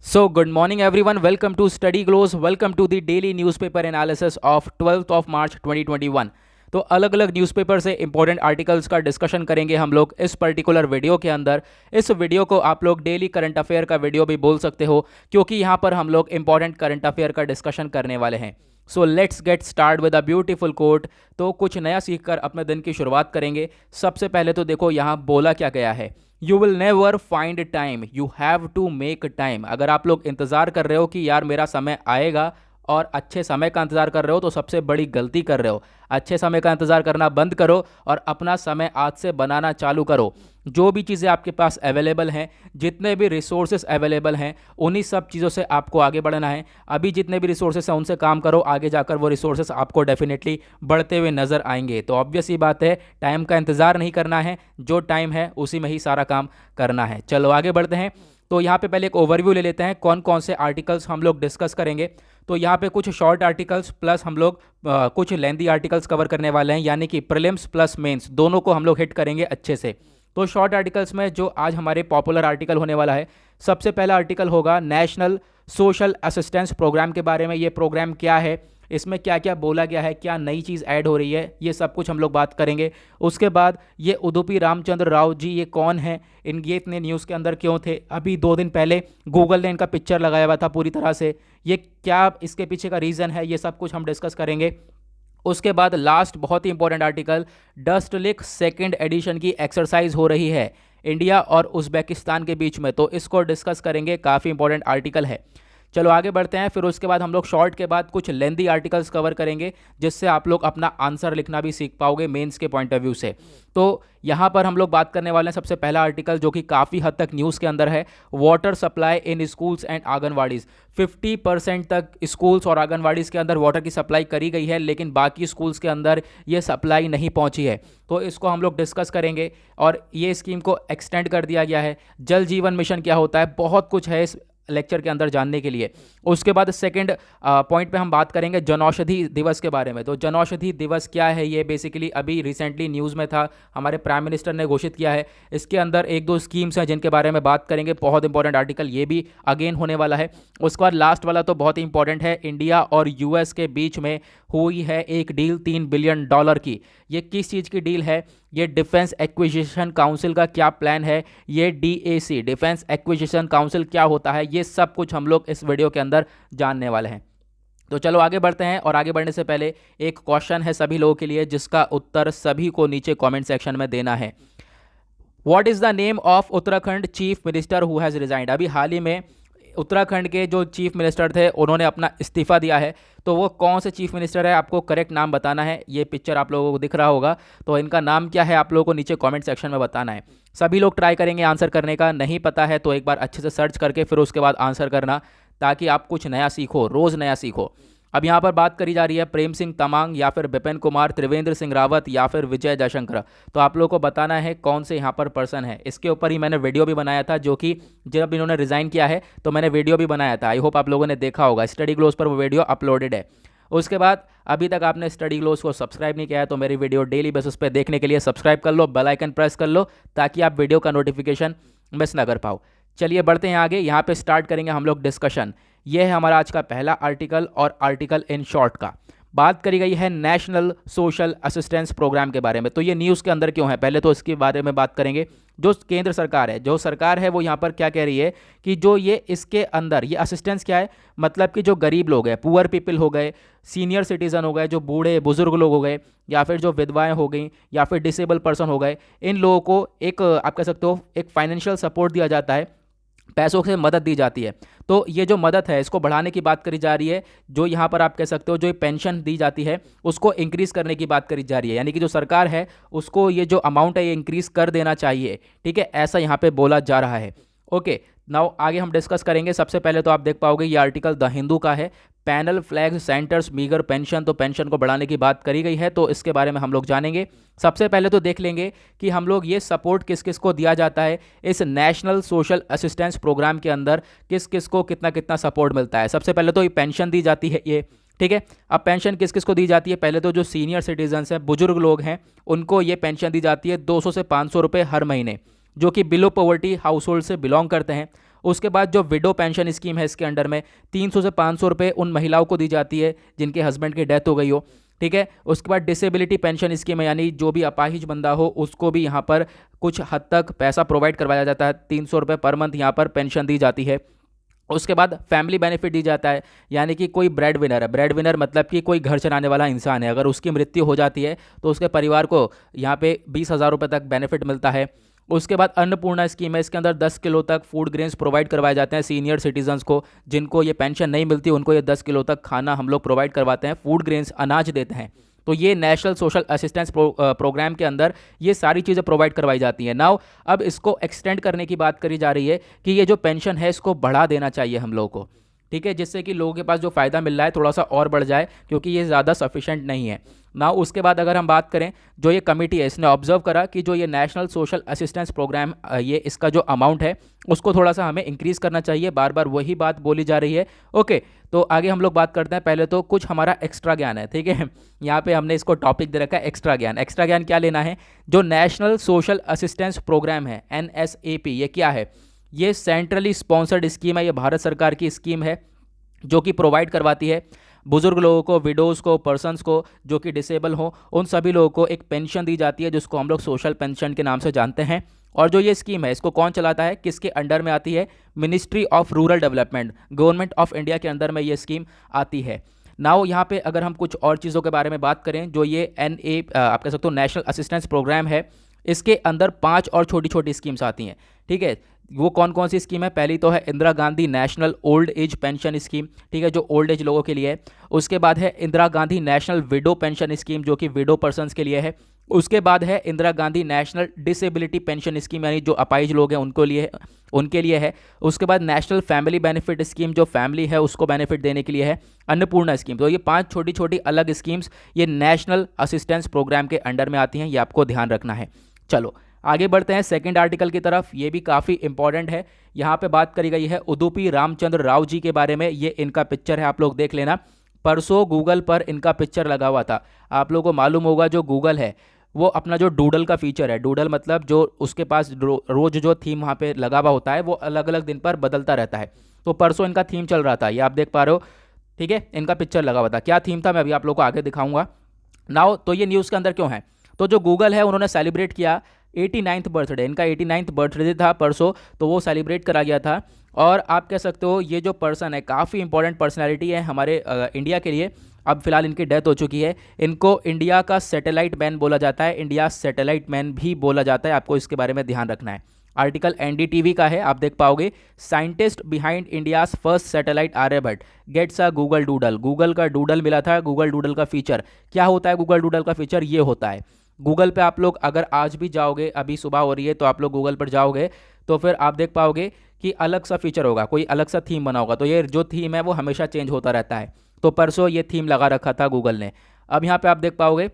So, good morning everyone. Welcome to Study Glows. Welcome to the daily newspaper analysis of 12th of March 2021. तो अलग अलग newspaper से important articles का discussion करेंगे हम लोग इस पर्टिकुलर वीडियो के अंदर। इस वीडियो को आप लोग डेली करंट अफेयर का वीडियो भी बोल सकते हो, क्योंकि यहाँ पर हम लोग इंपॉर्टेंट करंट अफेयर का डिस्कशन करने वाले हैं। So let's get start with a beautiful quote. तो कुछ नया सीखकर अपने दिन की शुरुआत करेंगे। सबसे पहले तो देखो यहाँ बोला क्या गया है, you will never find time, you have to make time. अगर आप लोग इंतज़ार कर रहे हो कि यार मेरा समय आएगा और अच्छे समय का इंतज़ार कर रहे हो, तो सबसे बड़ी गलती कर रहे हो। अच्छे समय का इंतज़ार करना बंद करो और अपना समय आज से बनाना चालू करो। जो भी चीज़ें आपके पास अवेलेबल हैं, जितने भी रिसोर्सेज अवेलेबल हैं, उन्हीं सब चीज़ों से आपको आगे बढ़ना है। अभी जितने भी रिसोर्सेज हैं उनसे काम करो, आगे जाकर वो रिसोर्सेज आपको डेफिनेटली बढ़ते हुए नज़र आएंगे। तो ऑब्वियस ही बात है, टाइम का इंतज़ार नहीं करना है, जो टाइम है उसी में ही सारा काम करना है। चलो आगे बढ़ते हैं। तो यहाँ पे पहले एक ओवरव्यू ले लेते हैं, कौन कौन से आर्टिकल्स हम लोग डिस्कस करेंगे। तो यहाँ पे कुछ शॉर्ट आर्टिकल्स प्लस हम लोग कुछ लेंदी आर्टिकल्स कवर करने वाले हैं, यानी कि प्रीलिम्स प्लस मेंस दोनों को हम लोग हिट करेंगे अच्छे से। तो शॉर्ट आर्टिकल्स में जो आज हमारे पॉपुलर आर्टिकल होने वाला है, सबसे पहला आर्टिकल होगा नेशनल सोशल असिस्टेंस प्रोग्राम के बारे में। ये प्रोग्राम क्या है, इसमें क्या क्या बोला गया है, क्या नई चीज़ ऐड हो रही है, ये सब कुछ हम लोग बात करेंगे। उसके बाद ये उदुपी रामचंद्र राव जी, ये कौन है, ये इतने न्यूज़ के अंदर क्यों थे, अभी 2 दिन पहले गूगल ने इनका पिक्चर लगाया हुआ था पूरी तरह से, ये क्या इसके पीछे का रीज़न है, ये सब कुछ हम डिस्कस करेंगे। उसके बाद लास्ट बहुत ही इंपॉर्टेंट आर्टिकल, डस्ट लिक सेकेंड एडिशन की एक्सरसाइज हो रही है इंडिया और उज़्बेकिस्तान के बीच में, तो इसको डिस्कस करेंगे, काफ़ी इंपॉर्टेंट आर्टिकल है। चलो आगे बढ़ते हैं। फिर उसके बाद हम लोग शॉर्ट के बाद कुछ लेंदी आर्टिकल्स कवर करेंगे, जिससे आप लोग अपना आंसर लिखना भी सीख पाओगे मेंस के पॉइंट ऑफ व्यू से। तो यहाँ पर हम लोग बात करने वाले हैं सबसे पहला आर्टिकल, जो कि काफ़ी हद तक न्यूज़ के अंदर है, water supply in schools and anganwadis. 50% तक स्कूल्स और आंगनवाड़ीज़ के अंदर वाटर की सप्लाई करी गई है, लेकिन बाकी स्कूल्स के अंदर ये सप्लाई नहीं पहुँची है। तो इसको हम लोग डिस्कस करेंगे और ये स्कीम को एक्सटेंड कर दिया गया है। जल जीवन मिशन क्या होता है, बहुत कुछ है इस लेक्चर के अंदर जानने के लिए। उसके बाद सेकंड पॉइंट पे हम बात करेंगे जनौषधि दिवस के बारे में। तो जनौषधि दिवस क्या है, ये बेसिकली अभी रिसेंटली न्यूज़ में था, हमारे प्राइम मिनिस्टर ने घोषित किया है। इसके अंदर एक दो स्कीम्स हैं जिनके बारे में बात करेंगे, बहुत इंपॉर्टेंट आर्टिकल ये भी अगेन होने वाला है। उसके बाद लास्ट वाला तो बहुत ही इंपॉर्टेंट है, इंडिया और यूएस के बीच में हुई है एक डील $3 बिलियन की। ये किस चीज़ की डील है, ये डिफेंस एक्विजिशन काउंसिल का क्या प्लान है, ये डीएसी डिफेंस एक्विजिशन काउंसिल क्या होता है, ये सब कुछ हम लोग इस वीडियो के अंदर जानने वाले हैं। तो चलो आगे बढ़ते हैं, और आगे बढ़ने से पहले एक क्वेश्चन है सभी लोगों के लिए, जिसका उत्तर सभी को नीचे कमेंट सेक्शन में देना है। What is the name of Uttarakhand chief minister who has resigned. अभी हाल ही में उत्तराखंड के जो चीफ मिनिस्टर थे उन्होंने अपना इस्तीफा दिया है, तो वो कौन से चीफ मिनिस्टर है, आपको करेक्ट नाम बताना है। ये पिक्चर आप लोगों को दिख रहा होगा, तो इनका नाम क्या है आप लोगों को नीचे कमेंट सेक्शन में बताना है। सभी लोग ट्राई करेंगे आंसर करने का, नहीं पता है तो एक बार अच्छे से सर्च करके फिर उसके बाद आंसर करना, ताकि आप कुछ नया सीखो, रोज़ नया सीखो। अब यहाँ पर बात करी जा रही है प्रेम सिंह तमांग या फिर विपिन कुमार, त्रिवेंद्र सिंह रावत या फिर विजय जयशंकर। तो आप लोगों को बताना है कौन से यहाँ पर पर्सन है। इसके ऊपर ही मैंने वीडियो भी बनाया था, जो कि जब इन्होंने रिज़ाइन किया है तो मैंने वीडियो भी बनाया था, आई होप आप लोगों ने देखा होगा, स्टडी ग्लोस पर वो वीडियो अपलोडेड है। उसके बाद अभी तक आपने स्टडी ग्लोस को सब्सक्राइब नहीं किया है तो मेरी वीडियो डेली बेसिस पे देखने के लिए सब्सक्राइब कर लो, बेल आइकन प्रेस कर लो, ताकि आप वीडियो का नोटिफिकेशन मिस ना कर पाओ। चलिए बढ़ते हैं आगे, यहाँ पे स्टार्ट करेंगे हम लोग डिस्कशन। ये है हमारा आज का पहला आर्टिकल, और आर्टिकल इन शॉर्ट का बात करी गई है नेशनल सोशल असिस्टेंस प्रोग्राम के बारे में। तो ये न्यूज़ के अंदर क्यों है, पहले तो इसके बारे में बात करेंगे। जो केंद्र सरकार है, जो सरकार है वो यहाँ पर क्या कह रही है कि जो ये इसके अंदर ये असिस्टेंस क्या है, मतलब कि जो गरीब लोग हैं, पुअर पीपल हो गए, सीनियर सिटीज़न हो गए, जो बूढ़े बुजुर्ग लोग हो गए, या फिर जो विधवाएं हो गई, या फिर डिसेबल पर्सन हो गए, इन लोगों को एक आप कह सकते हो एक फाइनेंशियल सपोर्ट दिया जाता है, पैसों से मदद दी जाती है। तो ये जो मदद है इसको बढ़ाने की बात करी जा रही है। जो यहाँ पर आप कह सकते हो जो पेंशन दी जाती है उसको इंक्रीज़ करने की बात करी जा रही है, यानी कि जो सरकार है उसको ये जो अमाउंट है ये इंक्रीज़ कर देना चाहिए, ठीक है, ऐसा यहाँ पे बोला जा रहा है। ओके, नाउ आगे हम डिस्कस करेंगे। सबसे पहले तो आप देख पाओगे ये आर्टिकल द हिंदू का है, panel flags centres meagre pension, तो पेंशन को बढ़ाने की बात करी गई है, तो इसके बारे में हम लोग जानेंगे। सबसे पहले तो देख लेंगे कि हम लोग ये सपोर्ट किस किस को दिया जाता है इस नेशनल सोशल असिस्टेंस प्रोग्राम के अंदर, किस किस को कितना कितना सपोर्ट मिलता है। सबसे पहले तो ये पेंशन दी जाती है ये, ठीक है। अब पेंशन किस किस को दी जाती है, पहले तो जो सीनियर सिटीजन्स हैं, बुजुर्ग लोग हैं, उनको ये पेंशन दी जाती है 200 से 500 रुपये हर महीने, जो कि बिलो पॉवर्टी हाउस होल्ड से बिलोंग करते हैं। उसके बाद जो विडो पेंशन स्कीम है इसके अंडर में 300 से 500 रुपये उन महिलाओं को दी जाती है जिनके हस्बैंड की डेथ हो गई हो, ठीक है। उसके बाद डिसेबिलिटी पेंशन स्कीम है, यानी जो भी अपाहिज बंदा हो उसको भी यहाँ पर कुछ हद तक पैसा प्रोवाइड करवाया जाता है, 300 रुपये पर मंथ यहाँ पर पेंशन दी जाती है। उसके बाद फैमिली बेनिफिट दी जाता है, यानी कि कोई ब्रेड विनर है, ब्रेड विनर मतलब कि कोई घर चलाने वाला इंसान है, अगर उसकी मृत्यु हो जाती है तो उसके परिवार को यहाँ पे 20,000 रुपये तक बेनिफिट मिलता है। उसके बाद अन्नपूर्णा स्कीम है, इसके अंदर 10 किलो तक फूड ग्रेन्स प्रोवाइड करवाए जाते हैं सीनियर सिटीजन्स को, जिनको ये पेंशन नहीं मिलती उनको ये 10 किलो तक खाना हम लोग प्रोवाइड करवाते हैं, फूड ग्रेन्स अनाज देते हैं। तो ये नेशनल सोशल असिस्टेंस प्रोग्राम के अंदर ये सारी चीज़ें प्रोवाइड करवाई जाती हैं। नाउ अब इसको एक्सटेंड करने की बात करी जा रही है कि ये जो पेंशन है इसको बढ़ा देना चाहिए हम लोगों को, ठीक है, जिससे कि लोगों के पास जो फ़ायदा मिल रहा है थोड़ा सा और बढ़ जाए, क्योंकि ये ज़्यादा सफिशेंट नहीं है ना। उसके बाद अगर हम बात करें, जो ये कमेटी है इसने ऑब्जर्व करा कि जो ये नेशनल सोशल असिस्टेंस प्रोग्राम ये इसका जो अमाउंट है उसको थोड़ा सा हमें इंक्रीज़ करना चाहिए, बार बार वही बात बोली जा रही है। ओके, तो आगे हम लोग बात करते हैं। पहले तो कुछ हमारा एक्स्ट्रा ज्ञान है, ठीक है, यहाँ पे हमने इसको टॉपिक दे रखा है एक्स्ट्रा ज्ञान। एक्स्ट्रा ज्ञान क्या लेना है? जो नेशनल सोशल असिस्टेंस प्रोग्राम है NSAP, ये क्या है? ये सेंट्रली स्पॉन्सर्ड स्कीम है, ये भारत सरकार की स्कीम है जो कि प्रोवाइड करवाती है बुजुर्ग लोगों को, विडोज़ को, पर्सन्स को जो कि डिसेबल हो, उन सभी लोगों को एक पेंशन दी जाती है जिसको हम लोग सोशल पेंशन के नाम से जानते हैं। और जो ये स्कीम है इसको कौन चलाता है, किसके अंडर में आती है? Ministry of rural development, government of India के अंदर में ये स्कीम आती है। नाउ यहाँ पे अगर हम कुछ और चीज़ों के बारे में बात करें, जो ये आप कह सकते हो नेशनल असिस्टेंस प्रोग्राम है, इसके अंदर 5 और छोटी छोटी स्कीम्स आती हैं, ठीक है। वो कौन कौन सी स्कीम है? पहली तो है Indira Gandhi national old age pension scheme, ठीक है, जो ओल्ड एज लोगों के लिए है। उसके बाद है Indira Gandhi national window pension scheme, जो कि विडो पर्सन्स के लिए है। उसके बाद है Indira Gandhi national disability pension scheme, यानी जो अपाहिज लोग हैं उनके लिए है। उसके बाद नेशनल फैमिली बेनिफिट स्कीम, जो फैमिली है उसको बेनिफिट देने के लिए है। अन्नपूर्णा स्कीम। तो ये 5 छोटी छोटी अलग स्कीम्स ये नेशनल असिस्टेंस प्रोग्राम के अंडर में आती हैं, ये आपको ध्यान रखना है। चलो आगे बढ़ते हैं सेकंड आर्टिकल की तरफ। ये भी काफ़ी इंपॉर्टेंट है। यहाँ पे बात करी गई है उदुपी रामचंद्र राव जी के बारे में। ये इनका पिक्चर है, आप लोग देख लेना। परसों गूगल पर इनका पिक्चर लगा हुआ था। आप लोगों को मालूम होगा जो गूगल है वो अपना जो डूडल का फीचर है, डूडल मतलब जो उसके पास रोज जो थीम वहाँ पे लगा हुआ होता है वो अलग अलग दिन पर बदलता रहता है। तो परसों इनका थीम चल रहा था, ये आप देख पा रहे हो, ठीक है। इनका पिक्चर लगा हुआ था। क्या थीम था मैं अभी आप लोग को आगे दिखाऊंगा। नाउ तो ये न्यूज़ के अंदर क्यों है? तो जो गूगल है उन्होंने सेलिब्रेट किया 89th बर्थडे, इनका 89th बर्थडे था परसों, तो वो सेलिब्रेट करा गया था। और आप कह सकते हो ये जो पर्सन है काफ़ी इंपॉर्टेंट पर्सनैलिटी है हमारे इंडिया के लिए। अब फिलहाल इनकी डेथ हो चुकी है। इनको इंडिया का सैटेलाइट मैन बोला जाता है, इंडिया सैटेलाइट मैन भी बोला जाता है, आपको इसके बारे में ध्यान रखना है। आर्टिकल NDTV का है, आप देख पाओगे। Scientist behind India's first satellite Aryabhata gets a Google doodle. Google का डूडल मिला था, गूगल डूडल का फीचर। क्या होता है गूगल डूडल का फीचर? ये होता है गूगल पे आप लोग अगर आज भी जाओगे, अभी सुबह हो रही है तो आप लोग गूगल पर जाओगे तो फिर आप देख पाओगे कि अलग सा फीचर होगा, कोई अलग सा थीम बना होगा। तो ये जो थीम है वो हमेशा चेंज होता रहता है। तो परसों ये थीम लगा रखा था गूगल ने। अब यहाँ पे आप देख पाओगे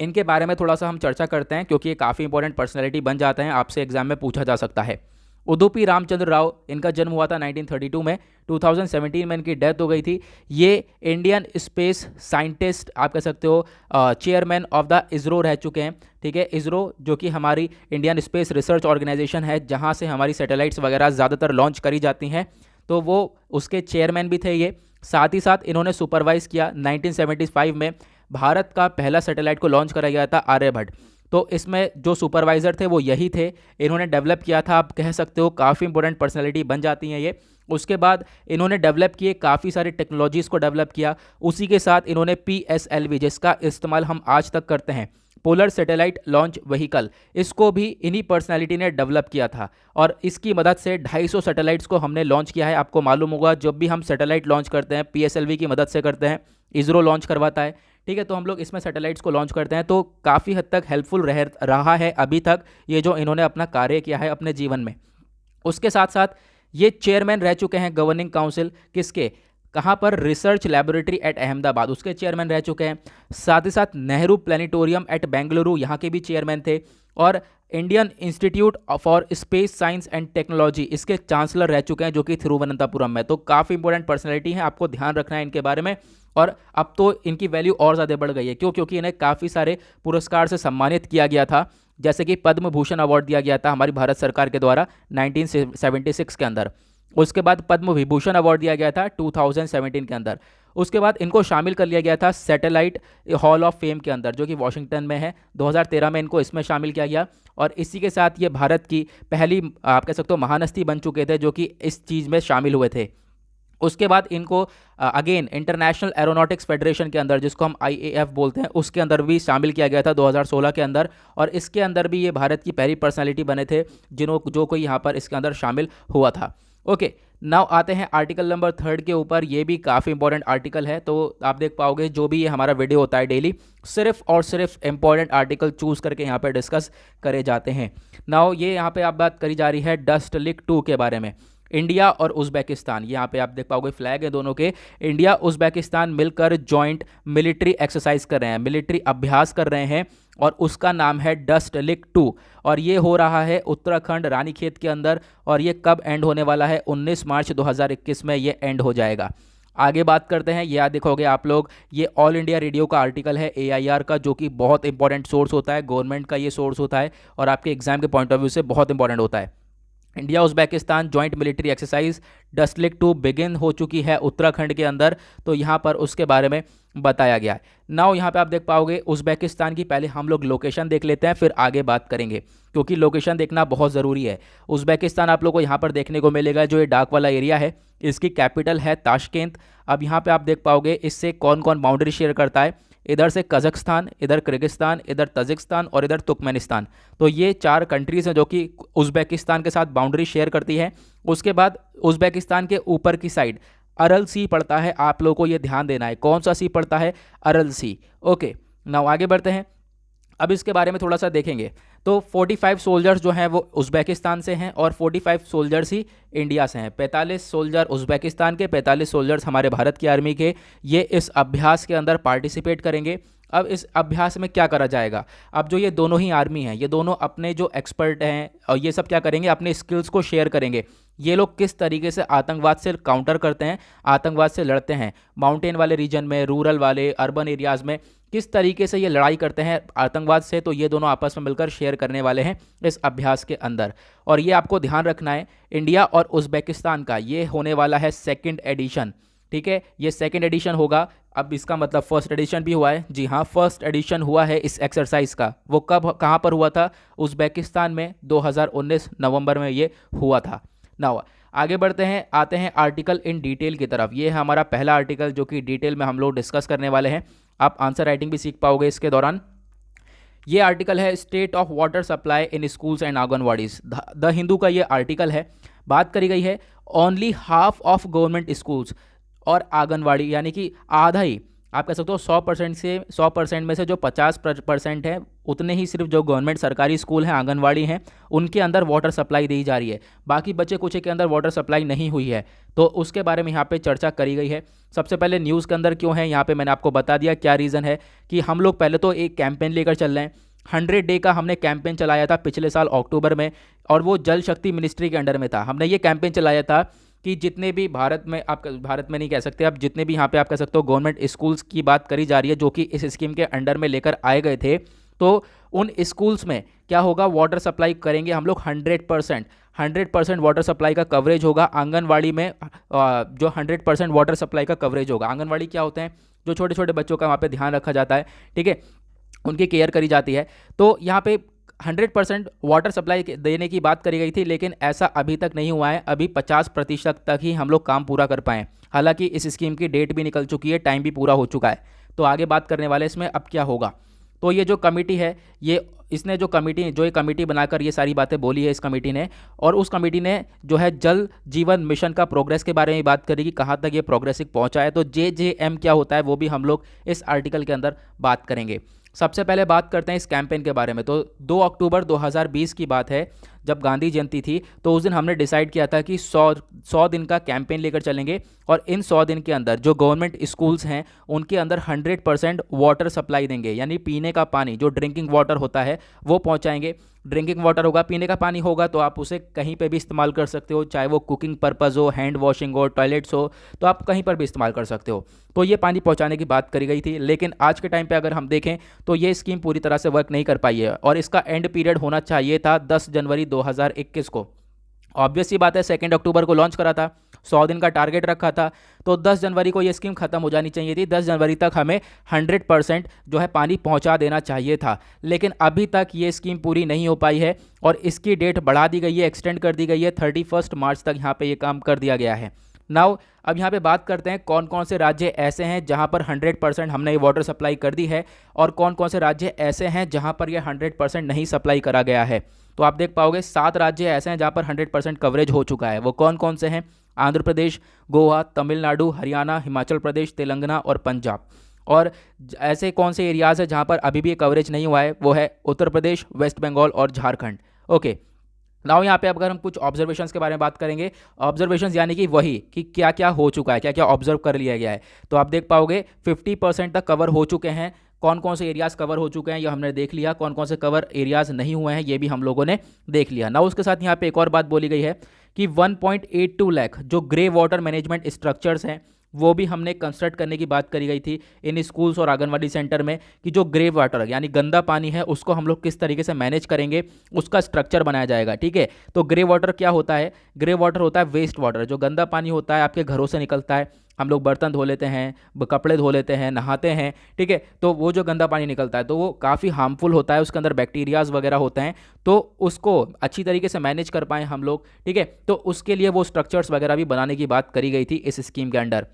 इनके बारे में थोड़ा सा हम चर्चा करते हैं, क्योंकि ये काफ़ी इंपॉर्टेंट पर्सनैलिटी बन जाते हैं, आपसे एग्जाम में पूछा जा सकता है। उदुपी रामचंद्र राव, इनका जन्म हुआ था 1932 में, 2017 में इनकी डेथ हो गई थी। ये इंडियन स्पेस साइंटिस्ट, आप कह सकते हो चेयरमैन ऑफ द इसरो रह चुके हैं, ठीक है। इसरो जो कि हमारी इंडियन स्पेस रिसर्च ऑर्गेनाइजेशन है, जहाँ से हमारी सैटेलाइट्स वगैरह ज़्यादातर लॉन्च करी जाती हैं, तो वो उसके चेयरमैन भी थे ये। साथ ही साथ इन्होंने सुपरवाइज किया 1975 में भारत का पहला सैटेलाइट को लॉन्च करा गया था आर्यभट्ट। तो इसमें जो सुपरवाइज़र थे वो यही थे, इन्होंने डेवलप किया था। आप कह सकते हो काफ़ी इंपॉर्टेंट पर्सनैलिटी बन जाती हैं ये। उसके बाद इन्होंने डेवलप किए काफ़ी सारे टेक्नोलॉजीज़ को डेवलप किया। उसी के साथ इन्होंने PSLV, जिसका इस्तेमाल हम आज तक करते हैं, पोलर सैटेलाइट लॉन्च व्हीकल, इसको भी इन्हीं पर्सनैलिटी ने डेवलप किया था। और इसकी मदद से 250 सैटेलाइट्स को हमने लॉन्च किया है। आपको मालूम होगा जब भी हम सैटेलाइट लॉन्च करते हैं PSLV की मदद से करते हैं, इसरो लॉन्च करवाता है, ठीक है। तो हम लोग इसमें सैटेलाइट्स को लॉन्च करते हैं, तो काफ़ी हद तक हेल्पफुल रहा है अभी तक ये जो इन्होंने अपना कार्य किया है अपने जीवन में। उसके साथ साथ ये चेयरमैन रह चुके हैं गवर्निंग काउंसिल, किसके, कहाँ पर, रिसर्च लैबोरेटरी एट अहमदाबाद, उसके चेयरमैन रह चुके हैं। साथ ही साथ नेहरू प्लानिटोरियम एट बेंगलुरु, यहाँ के भी चेयरमैन थे। और Indian institute for space science and technology, इसके चांसलर रह चुके हैं, जो कि थिरुवनंतपुरम में। तो काफ़ी इंपॉर्टेंट पर्सनैलिटी है, आपको ध्यान रखना है इनके बारे में। और अब तो इनकी वैल्यू और ज़्यादा बढ़ गई है, क्यों? क्योंकि इन्हें काफ़ी सारे पुरस्कार से सम्मानित किया गया था। जैसे कि पद्म भूषण अवार्ड दिया गया था हमारी भारत सरकार के द्वारा 1976 के अंदर। उसके बाद पद्म विभूषण अवार्ड दिया गया था 2017 के अंदर। उसके बाद इनको शामिल कर लिया गया था सैटेलाइट हॉल ऑफ फेम के अंदर, जो कि वॉशिंगटन में है। 2013 में इनको इसमें शामिल किया गया और इसी के साथ ये भारत की पहली आप कह सकते हो महानस्ती बन चुके थे जो कि इस चीज़ में शामिल हुए थे। उसके बाद इनको अगेन इंटरनेशनल एरोनॉटिक्स फेडरेशन के अंदर, जिसको हम IAF बोलते हैं, उसके अंदर भी शामिल किया गया था 2016 के अंदर। और इसके अंदर भी ये भारत की पहली पर्सनालिटी बने थे जो कोई यहाँ पर इसके अंदर शामिल हुआ था। ओके, नाउ आते हैं आर्टिकल नंबर 3 के ऊपर। ये भी काफ़ी इंपॉर्टेंट आर्टिकल है, तो आप देख पाओगे जो भी ये हमारा वीडियो होता है डेली, सिर्फ और सिर्फ इंपॉर्टेंट आर्टिकल चूज करके यहाँ पे डिस्कस करे जाते हैं। नाउ ये यहाँ पे आप बात करी जा रही है डस्ट लिक 2 के बारे में। इंडिया और उज़्बेकिस्तान, यहाँ पे आप देख पाओगे फ्लैग है दोनों के। इंडिया उज़्बेकिस्तान मिलकर जॉइंट मिलिट्री एक्सरसाइज कर रहे हैं, मिलिट्री अभ्यास कर रहे हैं, और उसका नाम है डस्ट लिक 2। और ये हो रहा है उत्तराखंड रानीखेत के अंदर। और ये कब एंड होने वाला है? 19 मार्च 2021 में ये एंड हो जाएगा। आगे बात करते हैं, यह देखोगे आप लोग, ये ऑल इंडिया रेडियो का आर्टिकल है AIR का, जो कि बहुत इंपॉर्टेंट सोर्स होता है, गवर्नमेंट का ये सोर्स होता है और आपके एग्जाम के पॉइंट ऑफ व्यू से बहुत इंपॉर्टेंट होता है। India Uzbekistan joint military exercise Dustlik 2 begin हो चुकी है उत्तराखंड के अंदर, तो यहाँ पर उसके बारे में बताया गया है। नाउ यहाँ पे आप देख पाओगे उज़्बेकिस्तान की पहले हम लोग लोकेशन देख लेते हैं, फिर आगे बात करेंगे, क्योंकि लोकेशन देखना बहुत ज़रूरी है। उज़्बेकिस्तान आप लोग को यहाँ पर देखने को मिलेगा, जो ये डार्क वाला एरिया है, इसकी कैपिटल है ताशकेंत। अब यहाँ पे आप देख पाओगे इससे कौन कौन बाउंड्री शेयर करता है। इधर से कजाकिस्तान, इधर किर्गिस्तान, इधर तजिकिस्तान और इधर तुर्कमेनिस्तान। तो ये 4 कंट्रीज़ हैं जो कि उज़्बेकिस्तान के साथ बाउंड्री शेयर करती है। उसके बाद उज़्बेकिस्तान के ऊपर की साइड अरल सी पड़ता है, आप लोगों को ये ध्यान देना है, कौन सा सी पड़ता है? अरल सी। ओके, नाउ आगे बढ़ते हैं, अब इसके बारे में थोड़ा सा देखेंगे। तो 45 सोल्जर्स जो हैं वो उज़्बेकिस्तान से हैं और 45 सोल्जर्स ही इंडिया से हैं। 45 सोल्जर उज़्बेकिस्तान के, 45 सोल्जर्स हमारे भारत की आर्मी के, ये इस अभ्यास के अंदर पार्टिसिपेट करेंगे। अब इस अभ्यास में क्या करा जाएगा? अब जो ये दोनों ही आर्मी हैं, ये दोनों अपने जो एक्सपर्ट हैं और ये सब क्या करेंगे, अपने स्किल्स को शेयर करेंगे। ये लोग किस तरीके से आतंकवाद से काउंटर करते हैं, आतंकवाद से लड़ते हैं, माउंटेन वाले रीजन में, रूरल वाले, अर्बन एरियाज़ में किस तरीके से ये लड़ाई करते हैं आतंकवाद से, तो ये दोनों आपस में मिलकर शेयर करने वाले हैं इस अभ्यास के अंदर। और ये आपको ध्यान रखना है, इंडिया और उज़्बेकिस्तान का ये होने वाला है 2nd एडिशन। ठीक है, ये 2nd एडिशन होगा। अब इसका मतलब 1st एडिशन भी हुआ है। जी हाँ, 1st एडिशन हुआ है इस एक्सरसाइज का। वो कब कहाँ पर हुआ था? उज़्बेकिस्तान में 2019 नवंबर में ये हुआ था। नाउ आगे बढ़ते हैं, आते हैं आर्टिकल इन डिटेल की तरफ। ये है हमारा पहला आर्टिकल जो कि डिटेल में हम लोग डिस्कस करने वाले हैं। आप आंसर राइटिंग भी सीख पाओगे इसके दौरान। ये आर्टिकल है state of water supply in schools and anganwadis. The Hindu का ये आर्टिकल है। बात करी गई है only half of government schools और आंगनवाड़ी, यानी कि आधा ही, आप कह सकते हो 100% में से जो 50% है, उतने ही सिर्फ जो गवर्नमेंट सरकारी स्कूल हैं, आंगनवाड़ी हैं, उनके अंदर वाटर सप्लाई दी जा रही है। बाकी बच्चे कुछ के अंदर वाटर सप्लाई नहीं हुई है, तो उसके बारे में यहाँ पे चर्चा करी गई है। सबसे पहले न्यूज़ के अंदर क्यों है, यहाँ पे मैंने आपको बता दिया क्या रीज़न है कि हम लोग पहले तो एक कैंपेन लेकर चल रहे हैं। 100 डे का हमने कैंपेन चलाया था पिछले साल अक्टूबर में, और वो जल शक्ति मिनिस्ट्री के अंडर में था। हमने ये कैंपेन चलाया था कि जितने भी भारत में, आप भारत में नहीं कह सकते, अब जितने भी यहाँ पे आप कह सकते हो गवर्नमेंट स्कूल्स की बात करी जा रही है जो कि इस स्कीम के अंडर में लेकर आए गए थे, तो उन स्कूल्स में क्या होगा, वाटर सप्लाई करेंगे हम लोग 100% वाटर सप्लाई का कवरेज होगा। आंगनवाड़ी में जो 100% वाटर सप्लाई का कवरेज होगा। आंगनवाड़ी क्या होते हैं, जो छोटे छोटे बच्चों का वहाँ पे ध्यान रखा जाता है, ठीक है, उनकी केयर करी जाती है। तो यहाँ पे 100% वाटर सप्लाई देने की बात करी गई थी, लेकिन ऐसा अभी तक नहीं हुआ है। अभी 50% तक ही हम लोग काम पूरा कर पाएँ। हालांकि इस स्कीम की डेट भी निकल चुकी है, टाइम भी पूरा हो चुका है। तो आगे बात करने वाले इसमें अब क्या होगा। तो ये जो कमेटी है, इसने जो ये कमेटी बनाकर ये सारी बातें बोली है इस कमेटी ने, और उस कमेटी ने जो है जल जीवन मिशन का प्रोग्रेस के बारे में बात करेगी, कहाँ तक ये प्रोग्रेसिव पहुँचा है। तो JJM क्या होता है वो भी हम लोग इस आर्टिकल के अंदर बात करेंगे। सबसे पहले बात करते हैं इस कैंपेन के बारे में। तो 2 अक्टूबर 2020 की बात है, जब गांधी जयंती थी तो उस दिन हमने डिसाइड किया था कि 100 दिन का कैंपेन लेकर चलेंगे और इन 100 दिन के अंदर जो गवर्नमेंट स्कूल्स हैं उनके अंदर 100% वाटर सप्लाई देंगे, यानी पीने का पानी जो ड्रिंकिंग वाटर होता है वो पहुंचाएंगे। ड्रिंकिंग वाटर होगा, पीने का पानी होगा तो आप उसे कहीं पे भी इस्तेमाल कर सकते हो, चाहे वो कुकिंग पर्पज़ हो, हैंड वॉशिंग हो, टॉयलेट्स हो, तो आप कहीं पर भी इस्तेमाल कर सकते हो। तो ये पानी पहुंचाने की बात करी गई थी, लेकिन आज के टाइम पे अगर हम देखें तो ये स्कीम पूरी तरह से वर्क नहीं कर पाई है और इसका एंड पीरियड होना चाहिए था 10 जनवरी 2021 को। ऑब्वियस सी बात है, 2 अक्टूबर को लॉन्च करा था, 100 दिन का टारगेट रखा था, तो 10 जनवरी को ये स्कीम खत्म हो जानी चाहिए थी। 10 जनवरी तक हमें 100% जो है पानी पहुंचा देना चाहिए था, लेकिन अभी तक ये स्कीम पूरी नहीं हो पाई है और इसकी डेट बढ़ा दी गई है, एक्सटेंड कर दी गई है, 31 मार्च तक यहाँ पे ये काम कर दिया गया है। नाउ अब यहाँ पे बात करते हैं कौन कौन से राज्य ऐसे हैं जहाँ पर 100% हमने ये वाटर सप्लाई कर दी है और कौन कौन से राज्य ऐसे हैं जहाँ पर ये 100% नहीं सप्लाई करा गया है। तो आप देख पाओगे 7 राज्य ऐसे हैं जहाँ पर 100% कवरेज हो चुका है। वो कौन कौन से हैं? आंध्र प्रदेश, गोवा, तमिलनाडु, हरियाणा, हिमाचल प्रदेश, तेलंगाना और पंजाब। और ऐसे कौन से एरियाज़ हैं जहाँ पर अभी भी कवरेज नहीं हुआ है? वो है उत्तर प्रदेश, वेस्ट बंगाल और झारखंड। ओके, नाउ यहाँ पे अगर हम कुछ ऑब्जर्वेशंस के बारे में बात करेंगे, ऑब्जर्वेशंस यानी कि वही कि क्या क्या हो चुका है, क्या क्या ऑब्जर्व कर लिया गया है, तो आप देख पाओगे 50% तक कवर हो चुके हैं। कौन कौन से एरियाज़ कवर हो चुके हैं ये हमने देख लिया, कौन कौन से कवर एरियाज़ नहीं हुए हैं ये भी हम लोगों ने देख लिया ना। उसके साथ यहाँ पे एक और बात बोली गई है कि 1.82 लाख जो ग्रे वाटर मैनेजमेंट स्ट्रक्चर्स हैं वो भी हमने कंस्ट्रक्ट करने की बात करी गई थी इन स्कूल्स और आंगनवाड़ी सेंटर में, कि जो ग्रे वाटर यानी गंदा पानी है उसको हम लोग किस तरीके से मैनेज करेंगे, उसका स्ट्रक्चर बनाया जाएगा। ठीक है, तो ग्रे वाटर क्या होता है? ग्रे वाटर होता है वेस्ट वाटर, जो गंदा पानी होता है आपके घरों से निकलता है, हम लोग बर्तन धो लेते हैं, कपड़े धो लेते हैं, नहाते हैं, ठीक है, तो वो जो गंदा पानी निकलता है तो वो काफ़ी हार्मफुल होता है, उसके अंदर बैक्टीरियाज वगैरह होते हैं, तो उसको अच्छी तरीके से मैनेज कर पाएँ हम लोग। ठीक है, तो उसके लिए वो स्ट्रक्चर्स वगैरह भी बनाने की बात करी गई थी इस स्कीम के अंडर।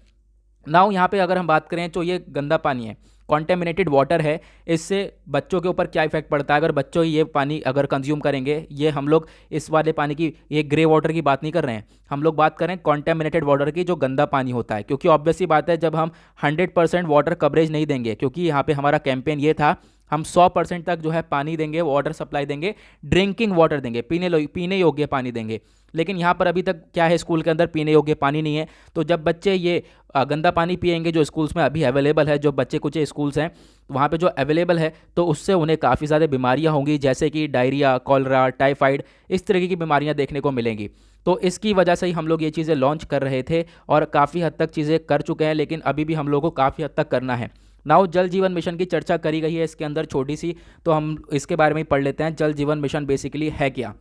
नाउ यहाँ पे अगर हम बात करें तो ये गंदा पानी है, कॉन्टेमिनेटेड वाटर है, इससे बच्चों के ऊपर क्या इफेक्ट पड़ता है अगर बच्चों ये पानी अगर कंज्यूम करेंगे। ये हम लोग इस वाले पानी की, ये ग्रे वाटर की बात नहीं कर रहे हैं, हम लोग बात करें कॉन्टेमिनेटेड वाटर की, जो गंदा पानी होता है। क्योंकि ऑब्वियसली बात है जब हम 100% वाटर कवरेज नहीं देंगे, क्योंकि यहाँ पे हमारा कैंपेन ये था हम 100% तक जो है पानी देंगे, वाटर सप्लाई देंगे, ड्रिंकिंग वाटर देंगे, पीने योग्य पानी देंगे, लेकिन यहाँ पर अभी तक क्या है, स्कूल के अंदर पीने योग्य पानी नहीं है। तो जब बच्चे ये गंदा पानी पिएंगे जो स्कूल्स में अभी अवेलेबल है, जो बच्चे कुछ स्कूल्स हैं वहाँ पे जो अवेलेबल है, तो उससे उन्हें काफ़ी ज़्यादा बीमारियाँ होंगी, जैसे कि डायरिया, कॉलरा, टाइफाइड, इस तरीके की बीमारियाँ देखने को मिलेंगी। तो इसकी वजह से ही हम लोग ये चीज़ें लॉन्च कर रहे थे और काफ़ी हद तक चीज़ें कर चुके हैं, लेकिन अभी भी हम लोगों को काफ़ी हद तक करना है। नाउ जल जीवन मिशन की चर्चा करी गई है इसके अंदर छोटी सी, तो हम इसके बारे में पढ़ लेते हैं। जल जीवन मिशन बेसिकली है क्या,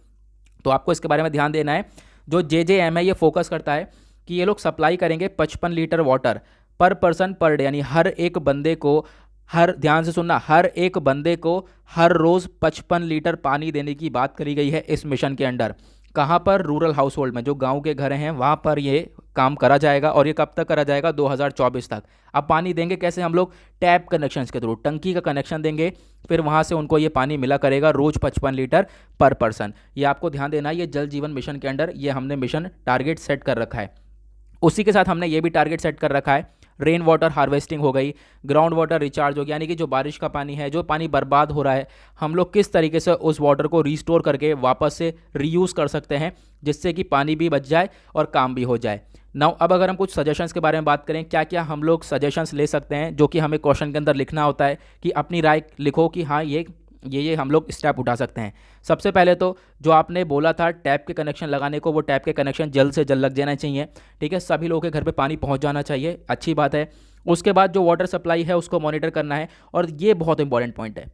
तो आपको इसके बारे में ध्यान देना है। जो JJM है ये फोकस करता है कि ये लोग सप्लाई करेंगे 55 लीटर वाटर पर पर्सन पर डे, यानी हर एक बंदे को, हर, ध्यान से सुनना, हर एक बंदे को हर रोज़ 55 लीटर पानी देने की बात करी गई है इस मिशन के अंडर। कहाँ पर? रूरल हाउस होल्ड में, जो गांव के घर हैं वहाँ पर ये काम करा जाएगा और ये कब तक करा जाएगा? 2024 तक। अब पानी देंगे कैसे हम लोग? टैप कनेक्शन के थ्रू, टंकी का कनेक्शन देंगे, फिर वहाँ से उनको ये पानी मिला करेगा रोज़ 55 लीटर पर पर्सन। ये आपको ध्यान देना है, ये जल जीवन मिशन के अंडर ये हमने मिशन टारगेट सेट कर रखा है। उसी के साथ हमने ये भी टारगेट सेट कर रखा है, रेन वाटर हार्वेस्टिंग हो गई, ग्राउंड वाटर रिचार्ज हो गया, यानी कि जो बारिश का पानी है, जो पानी बर्बाद हो रहा है, हम लोग किस तरीके से उस वाटर को रिस्टोर करके वापस से रीयूज़ कर सकते हैं, जिससे कि पानी भी बच जाए और काम भी हो जाए। नाउ अब अगर हम कुछ सजेशंस के बारे में बात करें, क्या क्या हम लोग सजेशंस ले सकते हैं, जो कि हमें क्वेश्चन के अंदर लिखना होता है कि अपनी राय लिखो कि हाँ ये हम लोग स्टेप उठा सकते हैं। सबसे पहले तो जो आपने बोला था टैप के कनेक्शन लगाने को, वो टैप के कनेक्शन जल्द से जल्द लग जाना चाहिए। ठीक है, सभी लोगों के घर पे पानी पहुंच जाना चाहिए, अच्छी बात है। उसके बाद जो वाटर सप्लाई है उसको मॉनिटर करना है, और ये बहुत इंपॉर्टेंट पॉइंट है,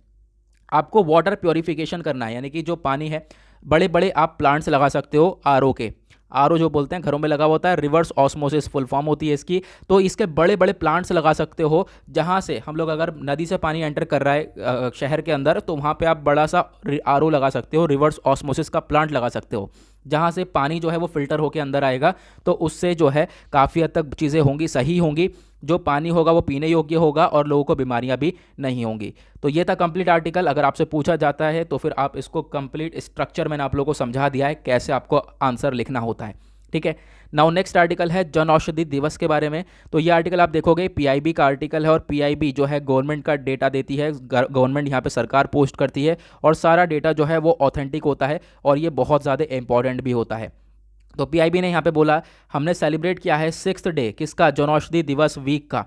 आपको वाटर प्योरीफिकेशन करना है, यानी कि जो पानी है, बड़े बड़े आप प्लांट्स लगा सकते हो आरओ के, आरओ जो बोलते हैं घरों में लगा होता है, रिवर्स ऑस्मोसिस फुल फॉर्म होती है इसकी। तो इसके बड़े बड़े प्लांट्स लगा सकते हो, जहाँ से हम लोग अगर नदी से पानी एंटर कर रहा है शहर के अंदर, तो वहाँ पे आप बड़ा सा आरओ लगा सकते हो, रिवर्स ऑस्मोसिस का प्लांट लगा सकते हो, जहाँ से पानी जो है वो फिल्टर होकर अंदर आएगा। तो उससे जो है काफ़ी हद तक चीज़ें होंगी, सही होंगी, जो पानी होगा वो पीने योग्य होगा और लोगों को बीमारियां भी नहीं होंगी। तो ये था कंप्लीट आर्टिकल। अगर आपसे पूछा जाता है तो फिर आप इसको कंप्लीट स्ट्रक्चर मैंने आप लोगों को समझा दिया है, कैसे आपको आंसर लिखना होता है। ठीक है, नाउ नेक्स्ट आर्टिकल है जन औषधि दिवस के बारे में। तो ये आर्टिकल आप देखोगे पीआईबी का आर्टिकल है, और पीआईबी जो है गवर्नमेंट का डेटा देती है, गवर्नमेंट यहाँ पे सरकार पोस्ट करती है, और सारा डेटा जो है वो ऑथेंटिक होता है और ये बहुत ज़्यादा इंपॉर्टेंट भी होता है। तो पीआईबी ने यहाँ पे बोला हमने सेलिब्रेट किया है 6th डे किसका, जन औषधि दिवस वीक का,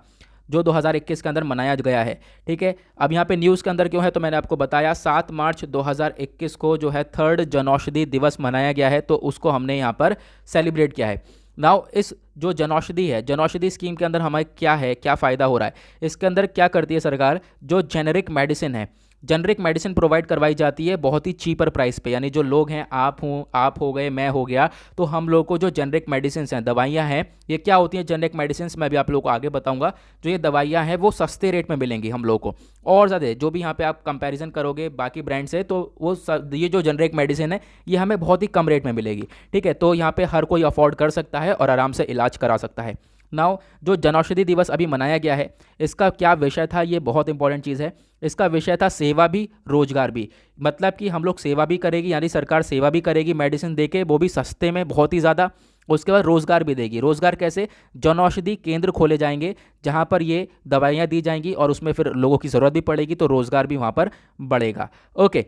जो 2021 के अंदर मनाया गया है। ठीक है, अब यहाँ पे न्यूज़ के अंदर क्यों है, तो मैंने आपको बताया 7 मार्च 2021 को जो है 3rd जनौषधि दिवस मनाया गया है, तो उसको हमने यहाँ पर सेलिब्रेट किया है। नाउ इस जो जनौषधि है, जनौषधि स्कीम के अंदर हमें क्या है, क्या फ़ायदा हो रहा है, इसके अंदर क्या करती है सरकार, जो जेनेरिक मेडिसिन है, जेनरिक मेडिसिन प्रोवाइड करवाई जाती है बहुत ही चीपर प्राइस पे, यानी जो लोग हैं, आप हो गए, मैं हो गया, तो हम लोग को जो जेनरिक मेडिसिन हैं, दवाइयाँ हैं, ये क्या होती हैं जेनरिक मेडिसिन, मैं भी आप लोगों को आगे बताऊंगा। जो ये दवाइयाँ हैं वो सस्ते रेट में मिलेंगी हम लोग को, और ज़्यादा जो भी यहाँ पे आप कंपैरिजन करोगे बाकी ब्रांड से, तो वो ये जो जेनरिक मेडिसिन है ये हमें बहुत ही कम रेट में मिलेगी। ठीक है, तो यहाँ पे हर कोई अफोर्ड कर सकता है और आराम से इलाज करा सकता है। नाउ जो जनौषधि दिवस अभी मनाया गया है, इसका क्या विषय था, ये बहुत इंपॉर्टेंट चीज़ है। इसका विषय था सेवा भी रोजगार भी, मतलब कि हम लोग सेवा भी करेगी, यानी सरकार सेवा भी करेगी मेडिसिन देके, वो भी सस्ते में बहुत ही ज़्यादा, उसके बाद रोजगार भी देगी। रोजगार कैसे, जनौषधि केंद्र खोले जाएंगे जहाँ पर ये दवाइयाँ दी जाएंगी और उसमें फिर लोगों की ज़रूरत भी पड़ेगी, तो रोजगार भी वहाँ पर बढ़ेगा। ओके,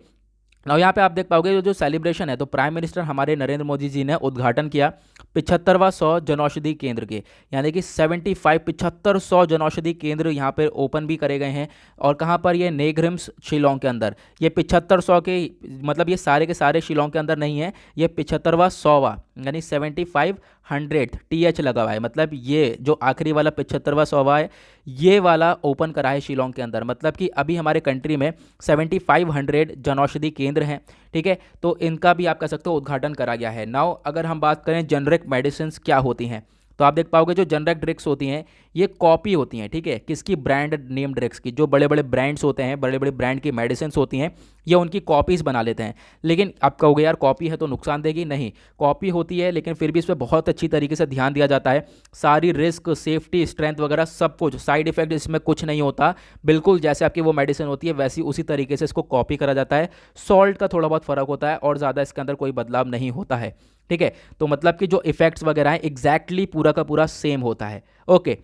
ना यहाँ पे आप देख पाओगे जो सेलिब्रेशन है, तो प्राइम मिनिस्टर हमारे नरेंद्र मोदी जी ने उद्घाटन किया 75वां 100 जनौषधि केंद्र के, यानी कि 75 जनौषधि केंद्र यहाँ पे ओपन भी करे गए हैं। और कहाँ पर, ये नेग्रिम्स शिलोंग के अंदर। ये 75 के मतलब ये सारे के सारे शिलोंग के अंदर नहीं है, ये 75वां 100वां यानी 7500 TH लगा हुआ है, मतलब ये जो आखिरी वाला 75वां 100वां है, ये वाला ओपन करा है शिलोंग के अंदर। मतलब कि अभी हमारे कंट्री में 7500 जनौषधि केंद्र हैं। ठीक है, तो इनका भी आप कह सकते हो उद्घाटन करा गया है। नाउ अगर हम बात करें जेनरिक मेडिसिन क्या होती हैं, तो आप देख पाओगे जो जेनरिक ड्रग्स होती हैं ये कॉपी होती हैं। ठीक है, किसकी, ब्रांड नेम ड्रग्स की। जो बड़े बड़े ब्रांड्स होते हैं, बड़े बड़े ब्रांड की मेडिसिन होती हैं, ये उनकी कॉपीज़ बना लेते हैं। लेकिन आप कहोगे यार कॉपी है तो नुकसान देगी, नहीं, कॉपी होती है लेकिन फिर भी इस पर बहुत अच्छी तरीके से ध्यान दिया जाता है। सारी रिस्क, सेफ्टी, स्ट्रेंथ वगैरह सब कुछ, साइड इफेक्ट इसमें कुछ नहीं होता, बिल्कुल जैसे आपकी वो मेडिसिन होती है वैसी उसी तरीके से इसको कॉपी करा जाता है। सॉल्ट का थोड़ा बहुत फ़र्क होता है और ज़्यादा इसके अंदर कोई बदलाव नहीं होता है। ठीक है, तो मतलब कि जो इफेक्ट्स वगैरह हैं एग्जैक्टली पूरा का पूरा सेम होता है। ओके,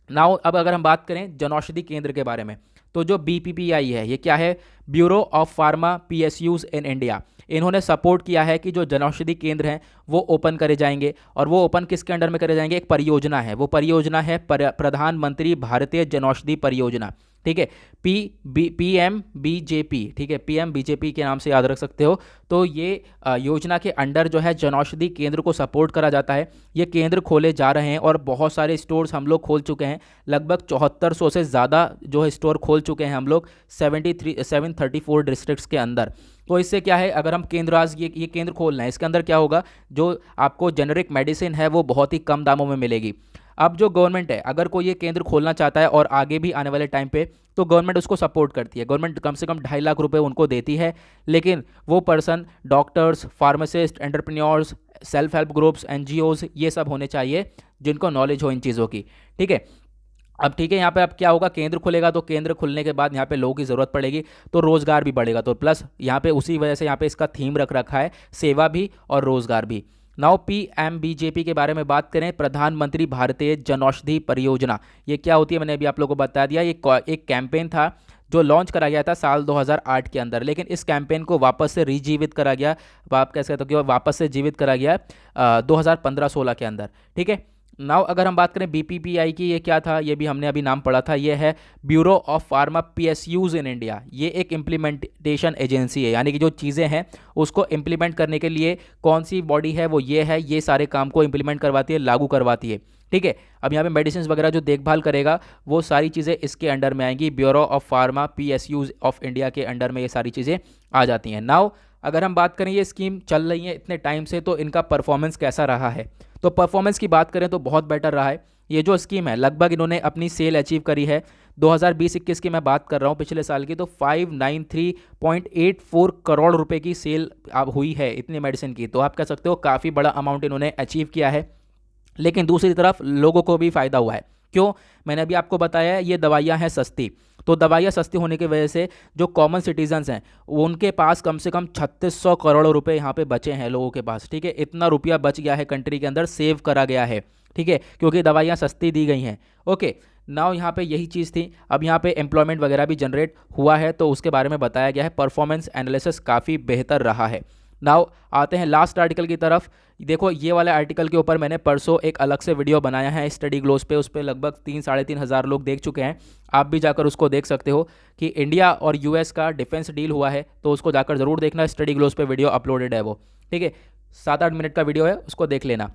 नाउ अब अगर हम बात करें जनौषधि केंद्र के बारे में, तो जो BPPI है, ये क्या है, bureau of pharma PSUs in India, इन्होंने सपोर्ट किया है कि जो जनौषधि केंद्र हैं वो ओपन करे जाएंगे। और वो ओपन किसके अंडर में करे जाएंगे, एक परियोजना है, वो परियोजना है प्रधानमंत्री भारतीय जनौषधि परियोजना। ठीक है, PMBJP, ठीक है, PMBJP के नाम से याद रख सकते हो। तो ये योजना के अंडर जो है जनौषधि केंद्र को सपोर्ट करा जाता है। ये केंद्र खोले जा रहे हैं और बहुत सारे स्टोर्स हम लोग खोल चुके हैं, लगभग 7400 से ज़्यादा जो है स्टोर खोल चुके हैं हम लोग 734 डिस्ट्रिक्ट्स के अंदर। तो इससे क्या है, अगर हम केंद्र आज ये केंद्र खोल रहे हैं, इसके अंदर क्या होगा, जो आपको जेनरिक मेडिसिन है वो बहुत ही कम दामों में मिलेगी। अब जो गवर्नमेंट है, अगर कोई ये केंद्र खोलना चाहता है और आगे भी आने वाले टाइम पे, तो गवर्नमेंट उसको सपोर्ट करती है। गवर्नमेंट कम से कम 2.5 लाख रुपए उनको देती है, लेकिन वो person doctors, pharmacist, entrepreneurs, self help groups, NGOs, ये सब होने चाहिए जिनको नॉलेज हो इन चीज़ों की। ठीक है, अब ठीक है, यहाँ पे अब क्या होगा, केंद्र खुलेगा, तो केंद्र खुलने के बाद यहाँ पे लोगों की ज़रूरत पड़ेगी, तो रोज़गार भी बढ़ेगा। तो प्लस यहाँ पे उसी वजह से यहाँ पे इसका थीम रख रखा है, सेवा भी और रोज़गार भी। नाउ PMBJP के बारे में बात करें, प्रधानमंत्री भारतीय जनौषधि परियोजना, ये क्या होती है मैंने अभी आप लोगों को बता दिया। ये एक कैंपेन था जो लॉन्च करा गया था साल 2008 के अंदर, लेकिन इस कैंपेन को वापस से रीजीवित करा गया, आप कैसे कहते हो कि वापस से जीवित करा गया 2015-16 के अंदर। ठीक है, नाउ अगर हम बात करें BPPI की, ये क्या था, ये भी हमने अभी नाम पढ़ा था, ये है bureau of pharma PSUs in India. ये एक इम्प्लीमेंटेशन एजेंसी है, यानी कि जो चीज़ें हैं उसको इम्प्लीमेंट करने के लिए कौन सी बॉडी है, वो ये है, ये सारे काम को इम्प्लीमेंट करवाती है, लागू करवाती है। ठीक है, अब यहाँ पे मेडिसिन वगैरह जो देखभाल करेगा वो सारी चीज़ें इसके अंडर में आएंगी, bureau of pharma PSUs of India के अंडर में ये सारी चीज़ें आ जाती हैं। नाउ अगर हम बात करें, ये स्कीम चल रही है इतने टाइम से, तो इनका परफॉर्मेंस कैसा रहा है, तो परफॉर्मेंस की बात करें तो बहुत बेटर रहा है। ये जो स्कीम है, लगभग इन्होंने अपनी सेल अचीव करी है। 2020-21 की मैं बात कर रहा हूँ, पिछले साल की, तो 593.84 करोड़ रुपए की सेल अब हुई है इतनी मेडिसिन की। तो आप कह सकते हो काफ़ी बड़ा अमाउंट इन्होंने अचीव किया है। लेकिन दूसरी तरफ लोगों को भी फ़ायदा हुआ है। क्यों, मैंने अभी आपको बताया ये दवाइयाँ हैं सस्ती, तो दवाइयाँ सस्ती होने की वजह से जो कॉमन सिटीजन्स हैं उनके पास कम से कम 3600 करोड़ रुपए यहाँ पे बचे हैं लोगों के पास, ठीक है। इतना रुपया बच गया है कंट्री के अंदर, सेव करा गया है, ठीक है, क्योंकि दवाइयाँ सस्ती दी गई हैं। ओके, नाउ यहाँ पे यही चीज़ थी। अब यहाँ पे एम्प्लॉयमेंट वगैरह भी जनरेट हुआ है, तो उसके बारे में बताया गया है। परफॉर्मेंस एनालिसिस काफ़ी बेहतर रहा है। नाउ आते हैं लास्ट आर्टिकल की तरफ। देखो ये वाले आर्टिकल के ऊपर मैंने परसों एक अलग से वीडियो बनाया है स्टडी ग्लोस पे, उस पर लगभग 3-3.5 हज़ार लोग देख चुके हैं। आप भी जाकर उसको देख सकते हो कि इंडिया और यूएस का डिफेंस डील हुआ है, तो उसको जाकर ज़रूर देखना। स्टडी ग्लोस पे वीडियो अपलोडेड है वो, ठीक है, 7-8 मिनट का वीडियो है, उसको देख लेना,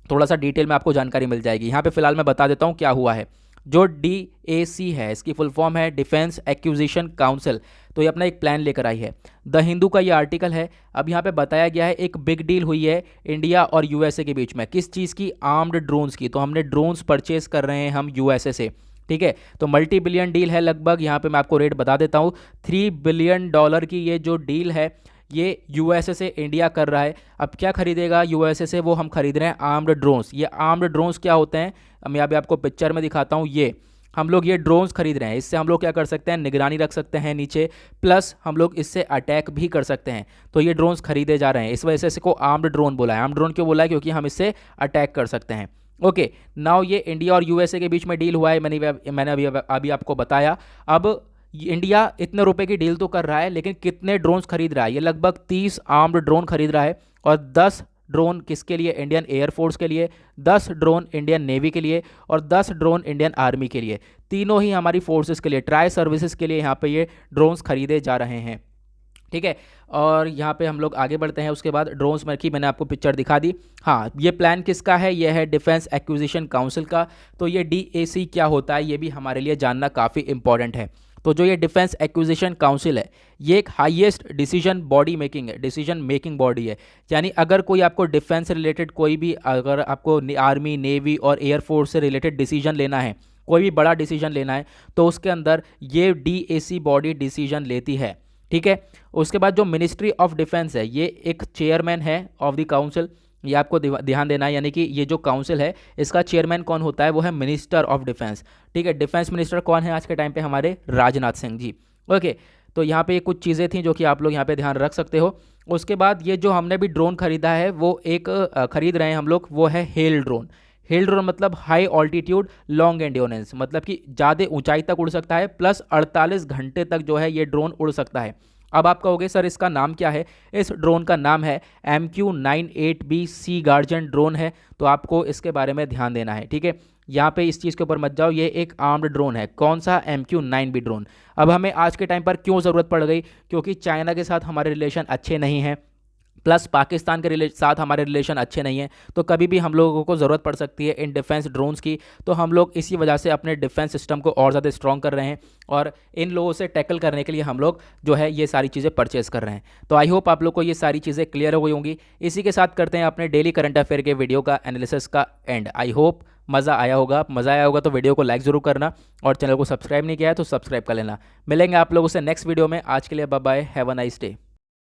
थोड़ा सा डिटेल में आपको जानकारी मिल जाएगी। यहाँ पे फिलहाल मैं बता देता हूँ क्या हुआ है। जो DAC है, इसकी फुल फॉर्म है डिफेंस एक्विजिशन काउंसिल, तो ये अपना एक प्लान लेकर आई है। द हिंदू का ये आर्टिकल है। अब यहाँ पे बताया गया है एक बिग डील हुई है इंडिया और यूएसए के बीच में। किस चीज़ की? आर्म्ड ड्रोन्स की। तो हमने ड्रोन्स परचेज कर रहे हैं हम यूएसए से, ठीक है। तो मल्टी बिलियन डील है लगभग। यहाँ पे मैं आपको रेट बता देता हूँ, $3 बिलियन की ये जो डील है ये यूएसए से इंडिया कर रहा है। अब क्या खरीदेगा यूएसए से? वो हम खरीद रहे हैं आर्म्ड ड्रोन्स। ये आर्म्ड ड्रोन्स क्या होते हैं, मैं अभी आपको पिक्चर में दिखाता हूँ। ये हम लोग ये ड्रोन्स खरीद रहे हैं, इससे हम लोग क्या कर सकते हैं, निगरानी रख सकते हैं नीचे, प्लस हम लोग इससे अटैक भी कर सकते हैं। तो ये ड्रोन्स खरीदे जा रहे हैं, इस वजह से इसको आर्म्ड ड्रोन बोला है। आर्म्ड ड्रोन क्यों बोला है? क्योंकि हम इससे अटैक कर सकते हैं। ओके, नाउ ये इंडिया और यूएसए के बीच में डील हुआ है, मैंने अभी आपको बताया। अब इंडिया इतने रुपए की डील तो कर रहा है, लेकिन कितने ड्रोन्स खरीद रहा है? ये लगभग 30 आर्म्ड ड्रोन खरीद रहा है, और 10 ड्रोन किसके लिए? इंडियन एयरफोर्स के लिए, 10 ड्रोन इंडियन नेवी के लिए, और 10 ड्रोन इंडियन आर्मी के लिए। तीनों ही हमारी फोर्सेस के लिए, ट्राई सर्विसेज के लिए यहाँ पे ये ड्रोन्स खरीदे जा रहे हैं, ठीक है। और यहाँ पे हम लोग आगे बढ़ते हैं। उसके बाद ड्रोन्स में की मैंने आपको पिक्चर दिखा दी। हाँ, ये प्लान किसका है? ये है डिफेंस एक्विजिशन काउंसिल का। तो ये DAC क्या होता है, ये भी हमारे लिए जानना काफ़ी इंपॉर्टेंट है। तो जो ये डिफेंस एक्विजिशन काउंसिल है, ये एक हाईएस्ट डिसीजन मेकिंग बॉडी है। यानी अगर कोई आपको डिफेंस से रिलेटेड कोई भी, अगर आपको आर्मी, नेवी और एयरफोर्स से रिलेटेड डिसीजन लेना है, कोई भी बड़ा डिसीजन लेना है, तो उसके अंदर ये DAC बॉडी डिसीजन लेती है, ठीक है। उसके बाद जो मिनिस्ट्री ऑफ डिफेंस है, ये एक चेयरमैन है ऑफ द काउंसिल, ये आपको ध्यान देना है। यानी कि ये जो काउंसिल है, इसका चेयरमैन कौन होता है? वो है मिनिस्टर ऑफ डिफेंस, ठीक है। डिफेंस मिनिस्टर कौन है आज के टाइम पे? हमारे राजनाथ सिंह जी। ओके, तो यहाँ पे कुछ चीज़ें थी जो कि आप लोग यहाँ पे ध्यान रख सकते हो। उसके बाद ये जो हमने भी ड्रोन खरीदा है, वो एक खरीद रहे हैं हम लोग, वो है हेल ड्रोन। हेल ड्रोन मतलब हाई ऑल्टीट्यूड लॉन्ग एंड्योरेंस, मतलब कि ज़्यादा ऊंचाई तक उड़ सकता है, प्लस 48 घंटे तक जो है ये ड्रोन उड़ सकता है। अब आप कहोगे सर इसका नाम क्या है? इस ड्रोन का नाम है MQ-98B सी गार्जियन ड्रोन है। तो आपको इसके बारे में ध्यान देना है, ठीक है। यहाँ पे इस चीज़ के ऊपर मत जाओ, ये एक आर्म्ड ड्रोन है। कौन सा? MQ-9B drone. अब हमें आज के टाइम पर क्यों ज़रूरत पड़ गई? क्योंकि चाइना के साथ हमारे रिलेशन अच्छे नहीं हैं, प्लस पाकिस्तान के साथ हमारे रिलेशन अच्छे नहीं हैं। तो कभी भी हम लोगों को ज़रूरत पड़ सकती है इन डिफेंस ड्रोन्स की। तो हम लोग इसी वजह से अपने डिफेंस सिस्टम को और ज़्यादा स्ट्रॉन्ग कर रहे हैं, और इन लोगों से टैकल करने के लिए हम लोग जो है ये सारी चीज़ें परचेस कर रहे हैं। तो आई होप आप लोग को ये सारी चीज़ें क्लियर हो गई होंगी। इसी के साथ करते हैं अपने डेली करंट अफेयर के वीडियो का एनालिसिस का एंड। आई होप मज़ा आया होगा तो वीडियो को लाइक ज़रूर करना, और चैनल को सब्सक्राइब नहीं किया है तो सब्सक्राइब कर लेना। मिलेंगे आप लोगों से नेक्स्ट वीडियो में। आज के लिए bye bye, have a nice day.